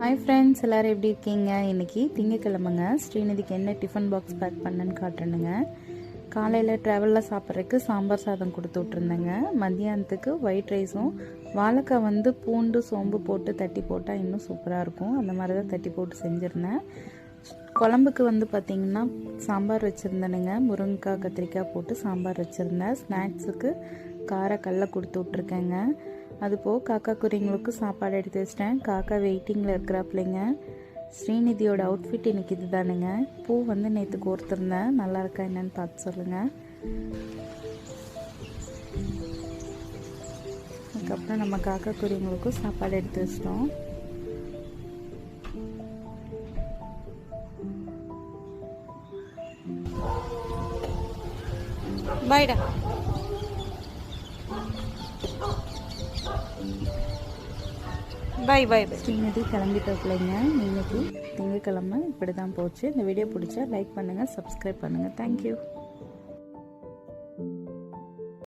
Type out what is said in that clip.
Hi friends, எல்லோரும் எப்படி இருக்கீங்க? இன்றைக்கி திங்கக்கிழமைங்க. ஸ்ரீநிதிக்கு என்ன டிஃபன் பாக்ஸ் பேக் பண்ணேன்னு காட்டுறேனுங்க. காலையில் ட்ராவலில் சாப்பிட்றதுக்கு சாம்பார் சாதம் கொடுத்து விட்ருந்தேங்க. மத்தியானத்துக்கு ஒயிட் ரைஸும் வாழைக்காய் பூண்டு சோம்பு போட்டு தட்டி போட்டால் இன்னும் சூப்பராக இருக்கும். அந்த மாதிரி தான் தட்டி போட்டு செஞ்சுருந்தேன். குழம்புக்கு பார்த்திங்கன்னா சாம்பார் வச்சுருந்தேனுங்க. முருங்கைக்காய் கத்திரிக்காய் போட்டு சாம்பார் வச்சுருந்தேன். ஸ்நாக்ஸுக்கு காரக்கல்ல கொடுத்து விட்ருக்கேங்க. அதுபோக காக்கா குருவிங்களுக்கு சாப்பாடு எடுத்து வச்சிட்டேன். காக்கா வெயிட்டிங்கில் இருக்கிறாப்பிள்ளைங்க. ஸ்ரீநிதியோட அவுட்ஃபிட் இன்றைக்கி இது தானுங்க. பூ நேற்று கோர்த்துருந்தேன். நல்லா இருக்கா என்னன்னு பார்த்து சொல்லுங்கள். அதுக்கப்புறம் நம்ம காக்கா குருவிங்களுக்கும் சாப்பாடு எடுத்து வச்சிட்டோம். பாய்டா. பாய். ஸ்ரீநிதி கிளம்பிட்ட பிள்ளைங்க. இன்னைக்கு திங்கக்கிழமை இப்படி தான் போச்சு. இந்த வீடியோ பிடிச்சா லைக் பண்ணுங்கள், சப்ஸ்கிரைப் பண்ணுங்கள். தேங்க்யூ.